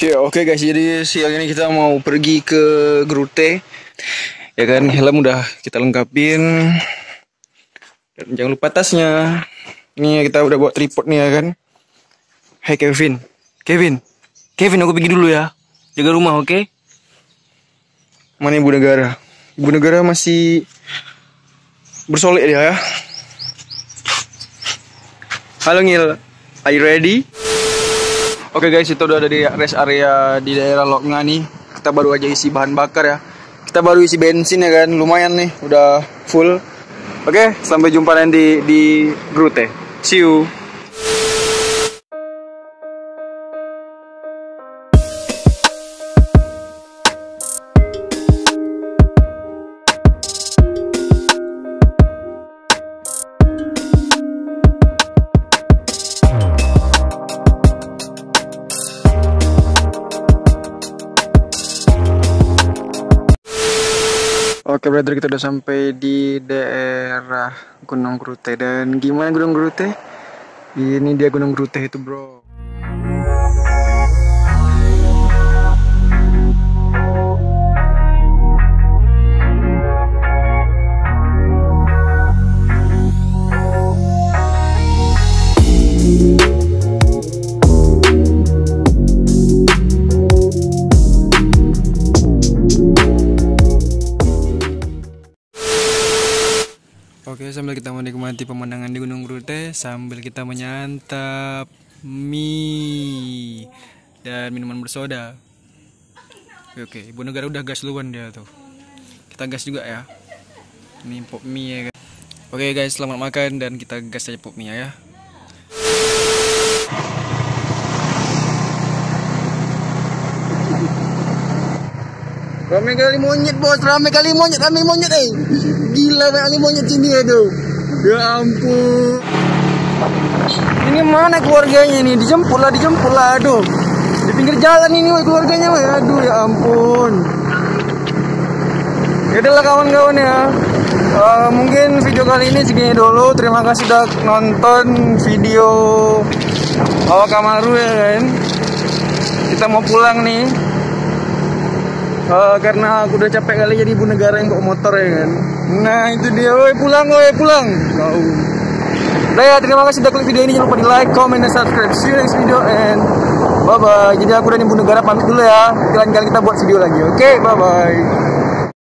Oke guys, jadi siang ini kita mau pergi ke Grute. Ya kan, helm udah kita lengkapin. Dan jangan lupa tasnya. Ini kita udah bawa tripod nih ya kan. Hai Kevin. Kevin, aku pergi dulu ya. Jaga rumah, oke? Mana Ibu Negara? Ibu Negara masih bersolek dia ya. Halo Ngil, are you ready? Oke guys, itu udah ada di rest area di daerah Loknga nih. Kita baru aja isi bahan bakar ya. Kita baru isi bensin ya kan, lumayan nih, udah full. Oke, sampai jumpa nanti di Grute. See you. Oke brother, kita udah sampai di daerah Gunung Grute. Dan gimana Gunung Grute? Ini dia Gunung Grute itu bro. Oke, sambil kita menikmati pemandangan di Gunung Grute, sambil kita menyantap mie dan minuman bersoda. Oke, Ibu Negara udah gas duluan dia tuh. Kita gas juga ya. Ini pop mie ya kan. Oke guys, selamat makan dan kita gas aja pop mie ya. Rame kali monyet bos, rame monyet gila banyak kali monyet sini tuh. Ya ampun. Ini mana keluarganya nih? Dijemput lah, aduh. Di pinggir jalan ini keluarganya, aduh ya ampun. Yaudahlah kawan-kawan ya. Mungkin video kali ini segini dulu. Terima kasih sudah nonton video Kamaru ya kan. Kita mau pulang nih. Karena aku udah capek kali jadi Ibu Negara yang bawa motor ya kan. Nah itu dia, woi pulang. Nah ya, terima kasih sudah klik video ini. Jangan lupa di like, comment, dan subscribe. See you next video and bye bye. Jadi aku dan Ibu Negara pamit dulu ya. Lain kali kita buat video lagi. Oke, bye bye.